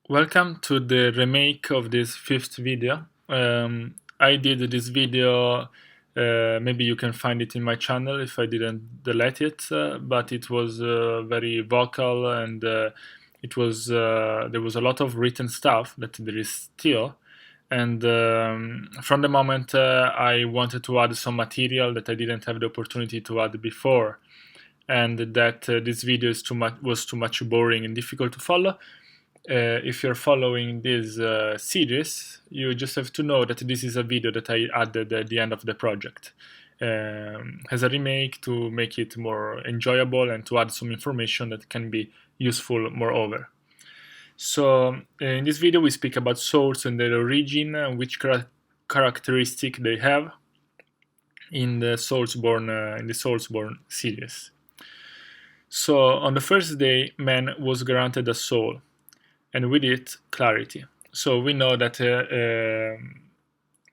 Welcome to the remake of this fifth video. I did this video, maybe you can find it in my channel if I didn't delete it, but it was very vocal and there was a lot of written stuff that there is still. And from the moment I wanted to add some material that I didn't have the opportunity to add before, and that this video was too much boring and difficult to follow. If you're following this series, you just have to know that this is a video that I added at the end of the project as a remake to make it more enjoyable and to add some information that can be useful moreover. So in this video we speak about souls and their origin and which characteristic they have in the Soulsborne series. So on the first day, man was granted a soul, and with it clarity. So we know that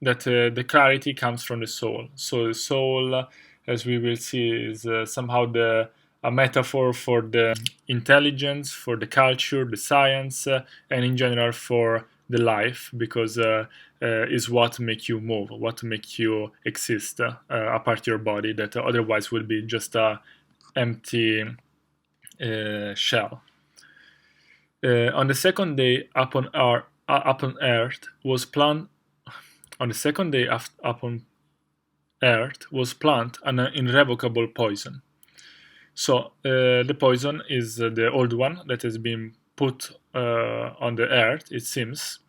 the clarity comes from the soul. So the soul, as we will see, is somehow a metaphor for the intelligence, for the culture, the science, and in general for the life, because is what make you move, what make you exist apart your body that otherwise would be just a empty shell. On the second day upon earth was plant. On the second day upon earth was plant an irrevocable poison. So the poison is the old one that has been put on the earth, it seems,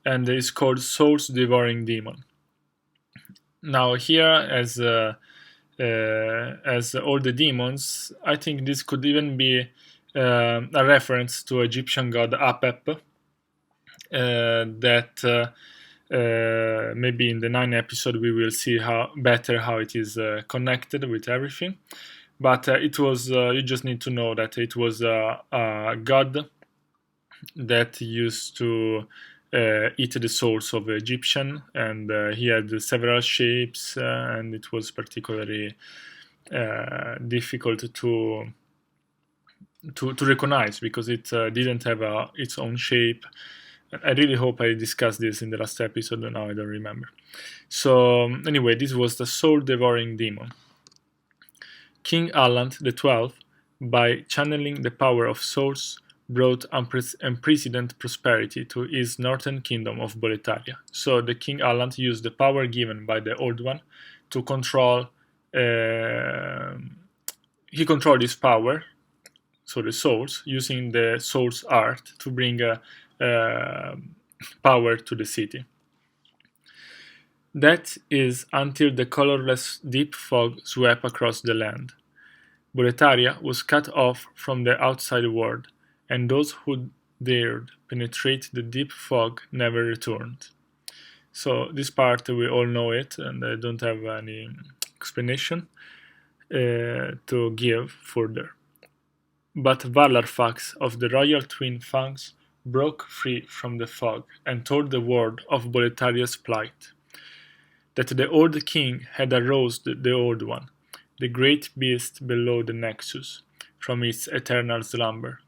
and is called Soul's Devouring Demon. Now here, as all the demons, I think this could even be a reference to Egyptian god Apep, that maybe in the 9th episode we will see how it is connected with everything. But it was you just need to know that it was a god that used to eat the souls of Egyptian, and he had several shapes, and it was particularly difficult to recognize because it didn't have its own shape. I really hope I discussed this in the last episode, and now I don't remember. So anyway, this was the soul-devouring demon. King Allant XII, by channeling the power of souls, brought unprecedented prosperity to his northern kingdom of Boletaria. So the King Allant used the power given by the Old One to control. He controlled his power, so the souls, using the soul's art to bring power to the city. That is until the colorless deep fog swept across the land. Boletaria was cut off from the outside world, and those who dared penetrate the deep fog never returned. So this part we all know it, and I don't have any explanation to give further. But Valarfax of the royal twin fangs broke free from the fog and told the world of Boletaria's plight. That the old king had aroused the old one, the great beast below the nexus, from its eternal slumber.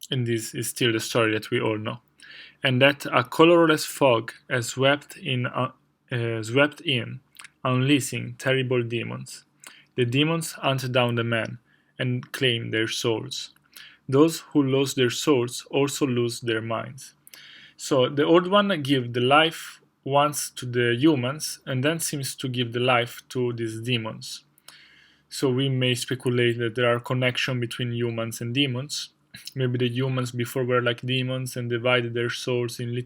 And this is still the story that we all know. And that a colorless fog has swept in, unleashing terrible demons. The demons hunt down the men and claim their souls. Those who lose their souls also lose their minds. So the old one gives the life once to the humans and then seems to give the life to these demons. So we may speculate that there are connections between humans and demons. Maybe the humans before were like demons and divided their souls in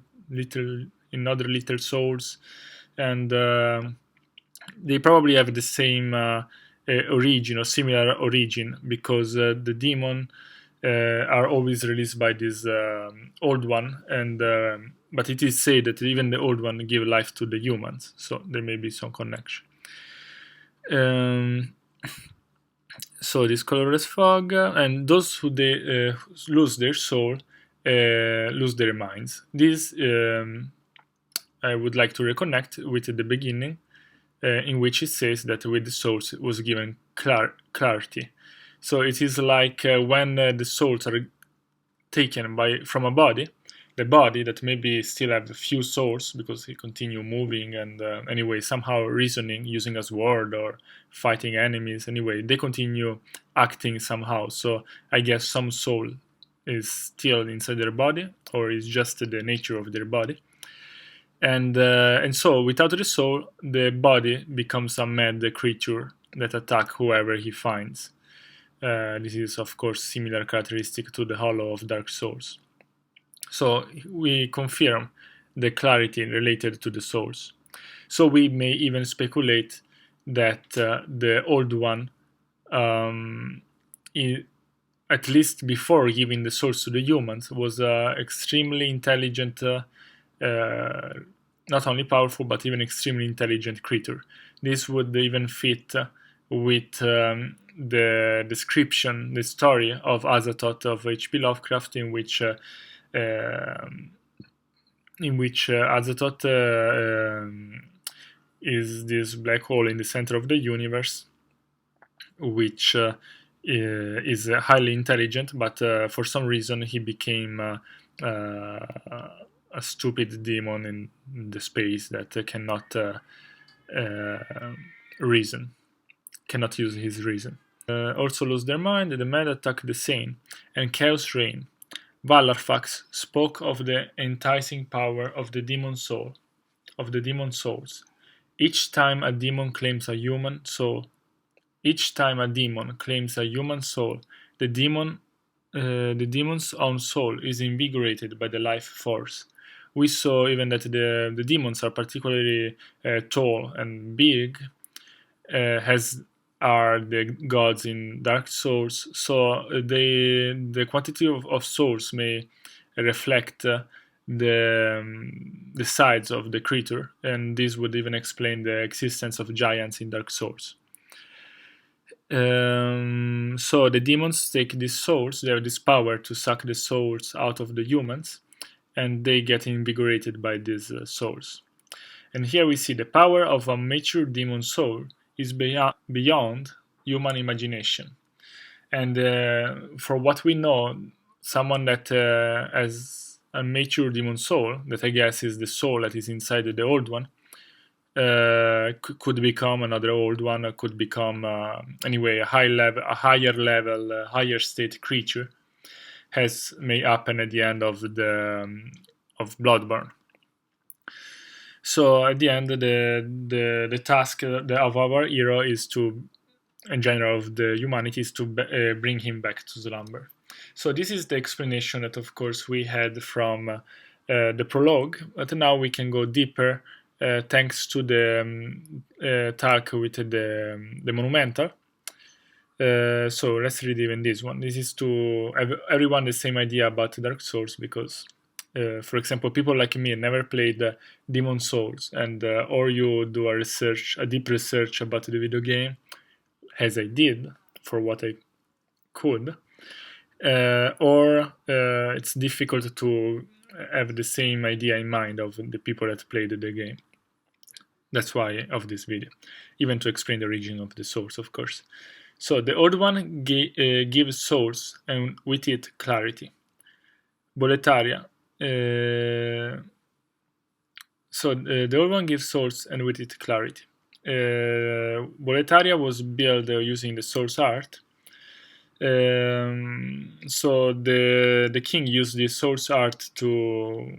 other little souls, and they probably have the same origin or similar origin, because the demon are always released by this old one, and but it is said that even the old one give life to the humans, so there may be some connection. So this colorless fog, and those who they lose their soul lose their minds. This I would like to reconnect with the beginning, in which it says that with the souls was given clarity. So it is like when the souls are taken from a body, the body that maybe still have a few souls because he continue moving and anyway somehow reasoning, using a sword or fighting enemies. Anyway, they continue acting somehow. So I guess some soul is still inside their body, or is just the nature of their body. And so without the soul, the body becomes a mad creature that attack whoever he finds. This is of course similar characteristic to the Hollow of Dark Souls. So we confirm the clarity related to the souls. So we may even speculate that the Old One, at least before giving the souls to the humans, was extremely intelligent, not only powerful but even extremely intelligent creature. This would even fit with the description, the story of Azathoth of H.P. Lovecraft, in which Azathoth is this black hole in the center of the universe, which is highly intelligent, but for some reason he became a stupid demon in the space that cannot reason, cannot use his reason. Also lose their mind, the mad attack the sane, and chaos reign. Valarfax spoke of the enticing power of the demon soul, of the demon souls. Each time a demon claims a human soul, the demon's own soul is invigorated by the life force. We saw even that the demons are particularly tall and big, as are the gods in Dark Souls. So the quantity of souls may reflect the size of the creature, and this would even explain the existence of giants in Dark Souls. So the demons take these souls, they have this power to suck the souls out of the humans, and they get invigorated by these souls. And here we see the power of a mature demon soul is beyond human imagination. And for what we know, someone that has a mature demon soul, that I guess is the soul that is inside the old one, could become another old one, could become anyway a higher level, higher state creature, as may happen at the end of of Bloodborne. So at the end, the task of our hero is to, in general, of the humanity, is to bring him back to slumber. So this is the explanation that, of course, we had from the prologue. But now we can go deeper, thanks to the talk with the Monumental. So let's read even this one. This is to have everyone the same idea about Dark Souls, because for example, people like me never played Demon Souls, and or you do a deep research about the video game, as I did for what I could, or it's difficult to have the same idea in mind of the people that played the game. That's why of this video, even to explain the origin of the souls, of course. So the Old One gives souls, and with it clarity. Boletaria. So the Old One gives souls, and with it clarity. Boletaria was built using the Soul's Art. So the king used the Soul's Art to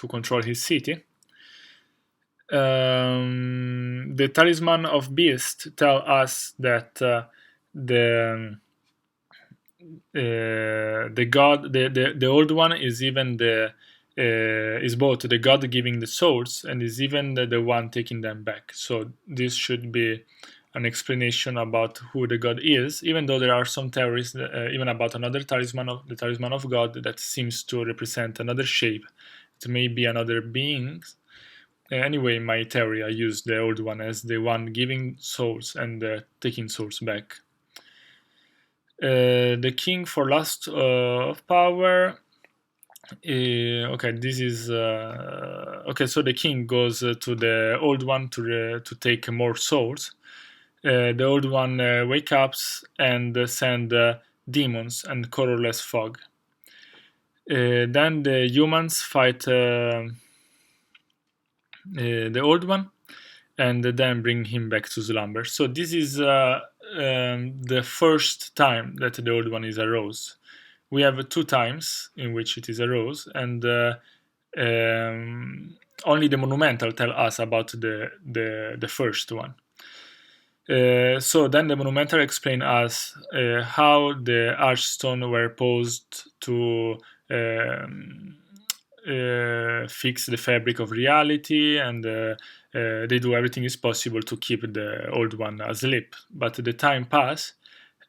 control his city. The Talisman of Beast tell us that the god, the Old One is even is both the god giving the souls and is even the one taking them back. So this should be an explanation about who the god is, even though there are some theories even about another talisman, the Talisman of God, that seems to represent another shape. It may be another being. Anyway, in my theory, I use the Old One as the one giving souls and taking souls back. The king for lust of power. Okay, this is okay. So the king goes to the Old One to take more souls. The Old One wake up and send demons and colorless fog. Then the humans fight the old one, and then bring him back to slumber. So this is the first time that the old one is arose. We have two times in which it is arose, and only the monumental tell us about the first one. So then the monumental explain us how the archstone were posed to fix the fabric of reality, and they do everything is possible to keep the old one asleep. But the time pass,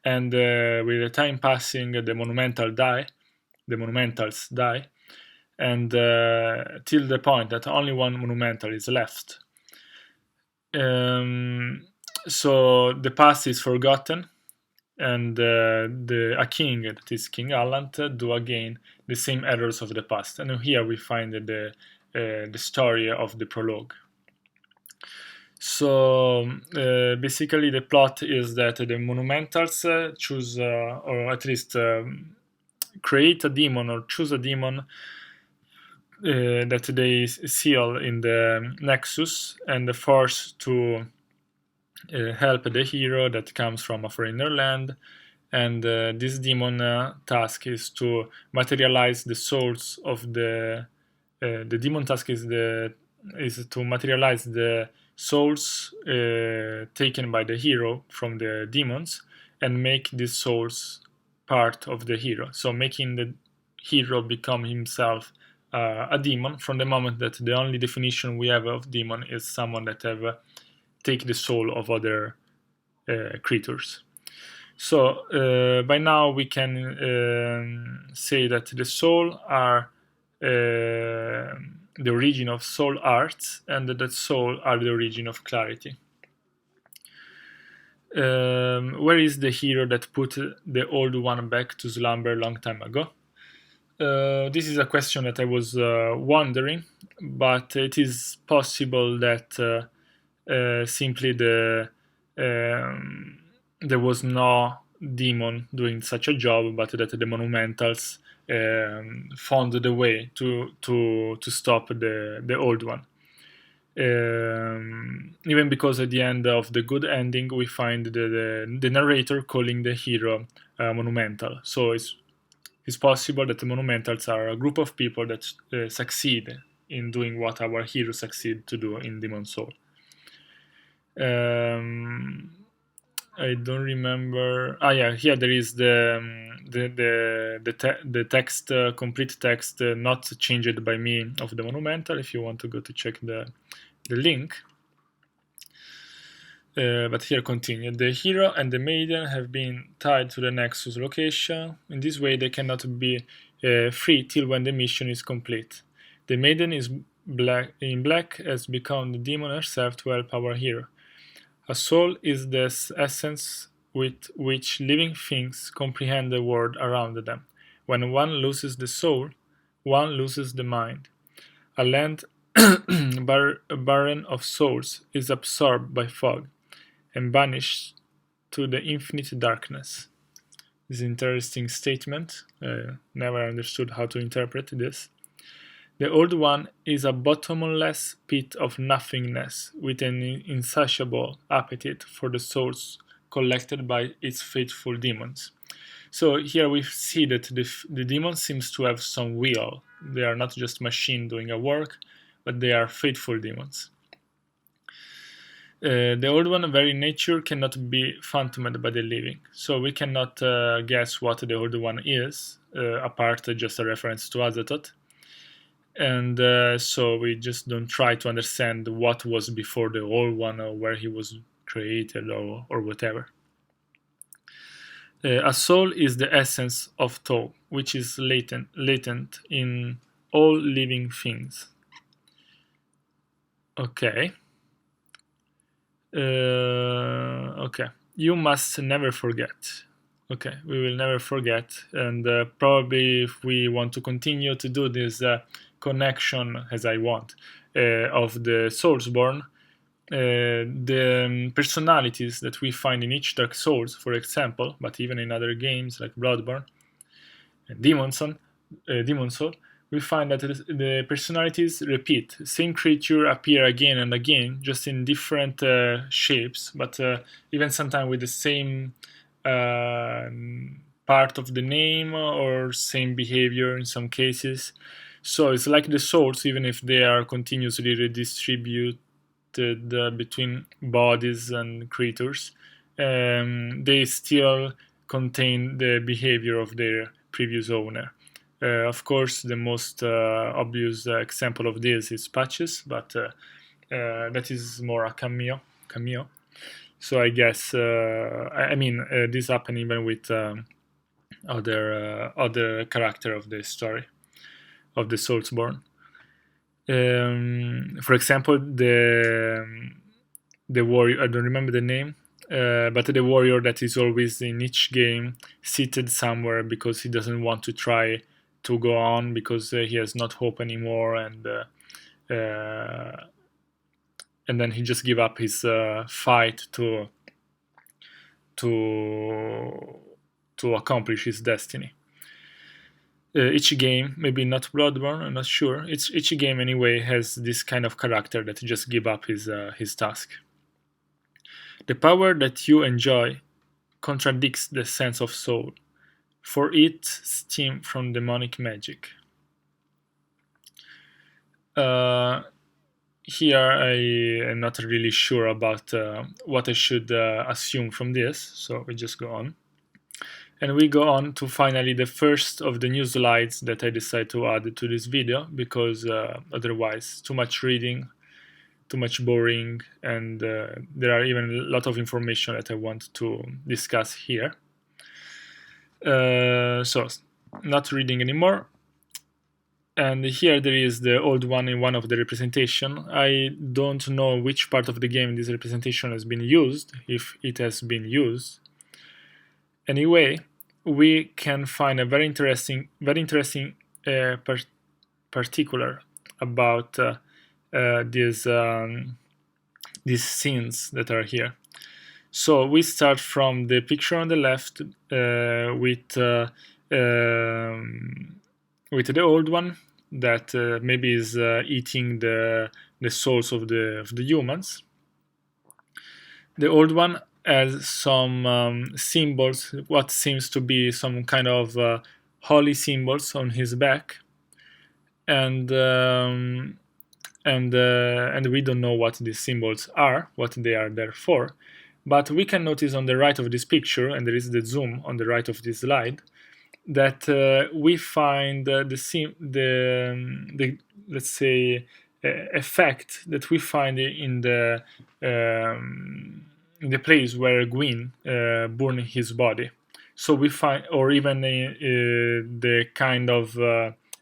and with the time passing, the monumentals die, and till the point that only one monumental is left. So the past is forgotten, and a king, that is King Allant, do again the same errors of the past. And here we find the story of the prologue. So basically the plot is that the monumentals choose, or at least create a demon or choose a demon that they seal in the Nexus and force to help the hero that comes from a foreigner land. And this demon task is to materialize the souls of the demon task is to materialize the souls taken by the hero from the demons, and make these souls part of the hero, so making the hero become himself a demon, from the moment that the only definition we have of demon is someone that have take the soul of other creatures. So by now we can say that the soul are the origin of soul arts, and that soul are the origin of clarity. Where is the hero that put the old one back to slumber a long time ago? This is a question that I was wondering, but it is possible that simply there was no demon doing such a job, but that the monumentals found the way to stop the old one. Even because at the end of the good ending we find the narrator calling the hero monumental. So it's possible that the monumentals are a group of people that succeed in doing what our hero succeed to do in Demon Soul. I don't remember. Here there is the text, complete text, not changed by me, of the monumental. If you want to go to check the link. But here continue. The hero and the maiden have been tied to the Nexus location. In this way, they cannot be free till when the mission is complete. The maiden is in black has become the demon herself to help our hero. A soul is the essence with which living things comprehend the world around them. When one loses the soul, one loses the mind. A land barren of souls is absorbed by fog and banished to the infinite darkness. This is an interesting statement. Never understood how to interpret this. The old one is a bottomless pit of nothingness with an insatiable appetite for the souls collected by its faithful demons. So here we see that the demons seems to have some will. They are not just machine doing a work, but they are faithful demons. The old one, very nature, cannot be phantomed by the living. So we cannot guess what the old one is, apart just a reference to Azathoth. And so we just don't try to understand what was before the old one, or where he was created, or whatever. A soul is the essence of Thoth, which is latent in all living things. Okay. Okay. You must never forget. Okay, we will never forget. And probably if we want to continue to do this connection, as I want, of the Soulsborne, the personalities that we find in each Dark Souls, for example, but even in other games like Bloodborne and Demon's Son, demon soul, we find that the personalities repeat. Same creature appear again and again, just in different shapes, but even sometimes with the same part of the name or same behavior in some cases. So it's like the souls, even if they are continuously redistributed between bodies and creatures, they still contain the behavior of their previous owner. Of course, the most obvious example of this is Patches, but that is more a cameo. So I guess I mean this happened even with other character of the story of the Soulsborne. For example, the warrior, I don't remember the name, but the warrior that is always in each game seated somewhere because he doesn't want to try to go on because he has not hope anymore, and then he just give up his fight to accomplish his destiny. Each game, maybe not Bloodborne, I'm not sure. Each game anyway has this kind of character that just give up his task. The power that you enjoy contradicts the sense of soul, for it stems from demonic magic. Here I am not really sure about what I should assume from this, so we just go on. And we go on to finally the first of the new slides that I decided to add to this video, because otherwise too much reading, too much boring, and there are even a lot of information that I want to discuss here. So not reading anymore. And here there is the old one in one of the representation. I don't know which part of the game this representation has been used, if it has been used. Anyway, we can find a very interesting particular about these scenes that are here. So we start from the picture on the left with the old one that maybe is eating the souls of the humans. The old one has some symbols, what seems to be some kind of holy symbols on his back, and we don't know what these symbols are, what they are there for. But we can notice on the right of this picture, and there is the zoom on the right of this slide, that we find the let's say effect that we find in the place where Gwyn burned his body. So we find, or even the kind of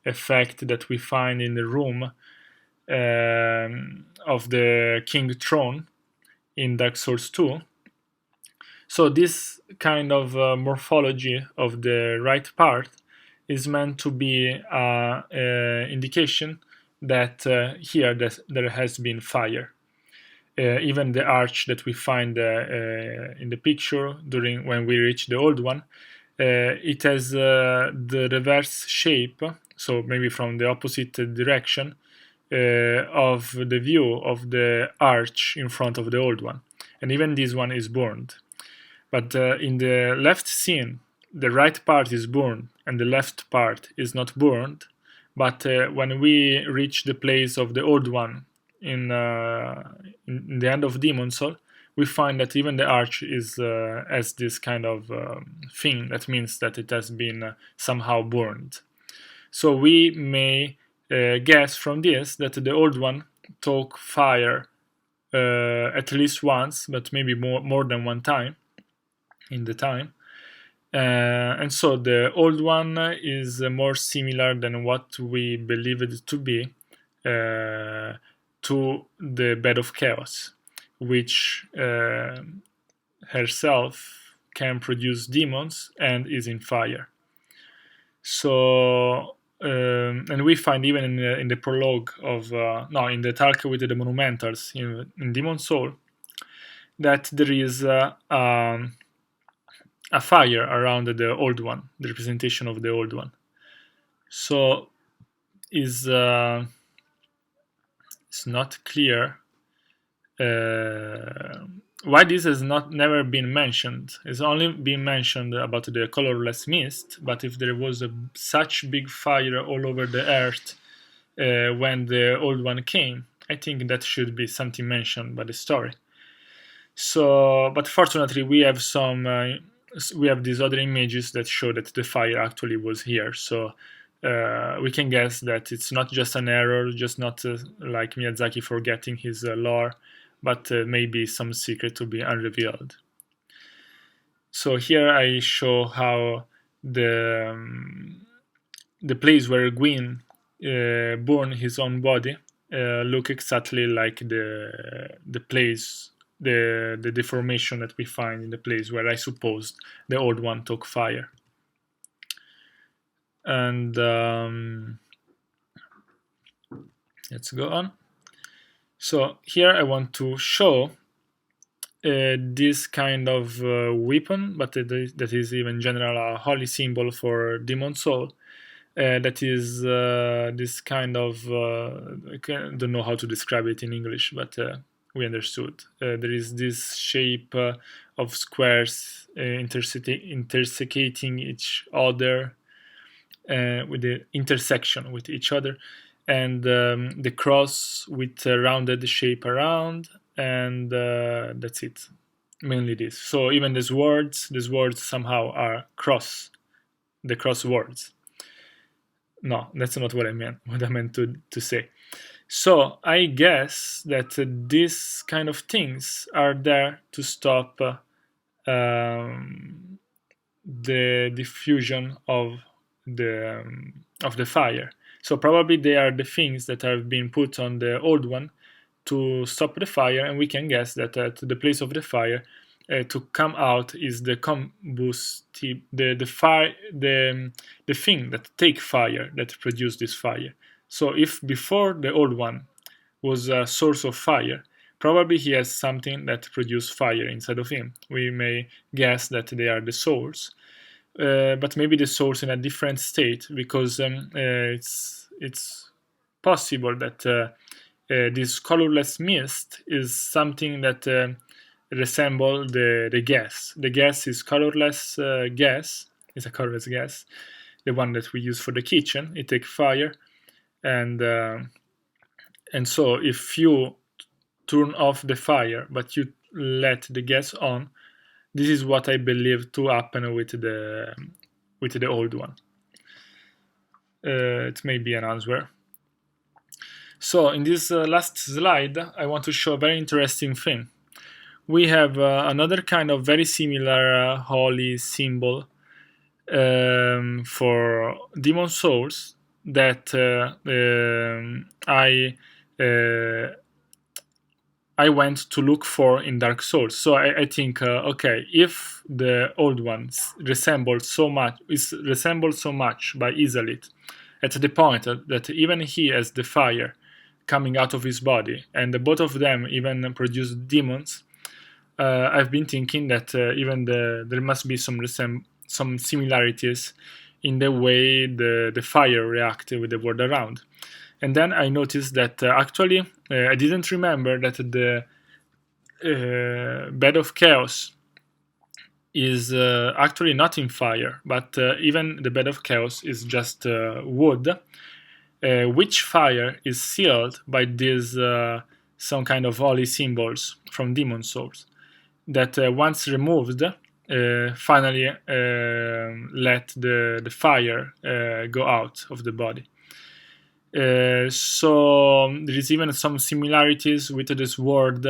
effect that we find in the room of the King Throne in Dark Souls 2. So this kind of morphology of the right part is meant to be an indication that here there has been fire. Even the arch that we find in the picture when we reach the old one, it has the reverse shape, so maybe from the opposite direction of the view of the arch in front of the old one. And even this one is burned. But in the left scene, the right part is burned and the left part is not burned. But when we reach the place of the old one in the end of Demon Soul, we find that even the arch has this kind of thing. That means that it has been somehow burned. So we may guess from this that the old one took fire at least once, but maybe more than one time in the time. And so the old one is more similar than what we believe it to be to the Bed of Chaos, which herself can produce demons and is in fire. So and we find even in the prologue of in the talk with the monumentals in Demon Soul that there is a fire around the old one, the representation of the old one. So is it's not clear why this has not never been mentioned. It's only been mentioned about the colorless mist, but if there was such big fire all over the earth when the old one came, I think that should be something mentioned by the story. So, but fortunately, we have we have these other images that show that the fire actually was here. So we can guess that it's not just an error, just not like Miyazaki forgetting his lore, but maybe some secret to be unrevealed. So here I show how the place where Gwyn burned his own body look exactly like the place, the deformation that we find in the place where I supposed the old one took fire. And let's go on. So here I want to show this kind of weapon, but that is even general a holy symbol for demon soul. That is this kind of I don't know how to describe it in English, but we understood. There is this shape of squares intersecting each other with the intersection with each other, and the cross with a rounded shape around, and that's it. Mainly this. So even these words somehow are the cross words. No, that's not what I meant. What I meant to say. So I guess that these kind of things are there to stop the diffusion of the fire. So probably they are the things that have been put on the old one to stop the fire, and we can guess that at the place of the fire to come out is the combustible, the fire, the thing that take fire, that produce this fire. So if before the old one was a source of fire, probably he has something that produce fire inside of him. We may guess that they are the souls, but maybe the souls in a different state, because it's possible that this colorless mist is something that resemble the gas. The gas is colorless gas. It's a colorless gas, the one that we use for the kitchen. It takes fire, and so if you turn off the fire but you let the gas on, this is what I believe to happen with the old one. It may be an answer. So in this last slide, I want to show a very interesting thing. We have another kind of very similar holy symbol for demon souls that I went to look for in Dark Souls. So I think, okay, if the old ones resemble so much by Izalit, at the point that even he has the fire coming out of his body, and both of them even produce demons, I've been thinking that even there must be some similarities in the way the fire reacts with the world around. And then I noticed that actually I didn't remember that the bed of chaos is actually not in fire, but even the bed of chaos is just wood, which fire is sealed by these some kind of holy symbols from demon souls that once removed finally let the fire go out of the body. So there is even some similarities with this word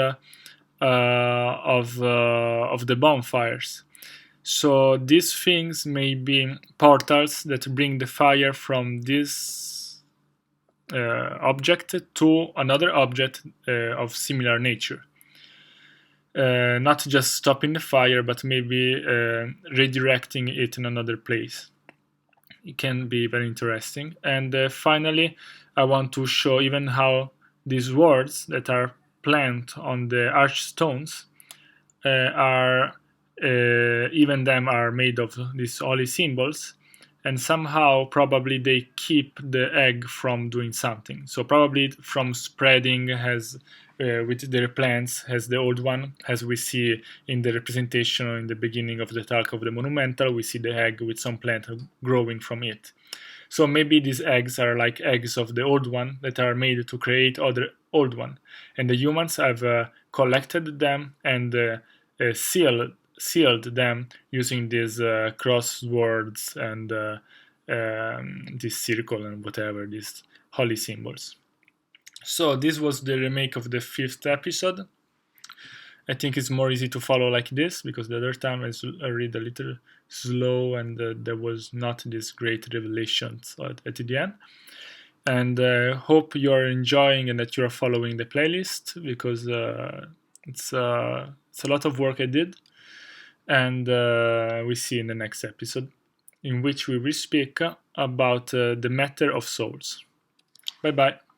of the bonfires. So these things may be portals that bring the fire from this object to another object of similar nature. Not just stopping the fire, but maybe redirecting it in another place. It can be very interesting. And finally, I want to show even how these words that are planted on the archstones are even them are made of these holy symbols, and somehow probably they keep the egg from doing something. So probably from spreading has with their plants as the old one, as we see in the representation in the beginning of the talk of the monumental. We see the egg with some plant growing from it. So maybe these eggs are like eggs of the old one that are made to create other old one, and the humans have collected them and sealed them using these crosswords and this circle and whatever, these holy symbols. So this was the remake of the 5th episode. I think it's more easy to follow like this, because the other time I read a little slow and there was not this great revelations at the end. And hope you're enjoying and that you're following the playlist, because it's a lot of work I did. And we see in the next episode, in which we will speak about the matter of souls. Bye bye.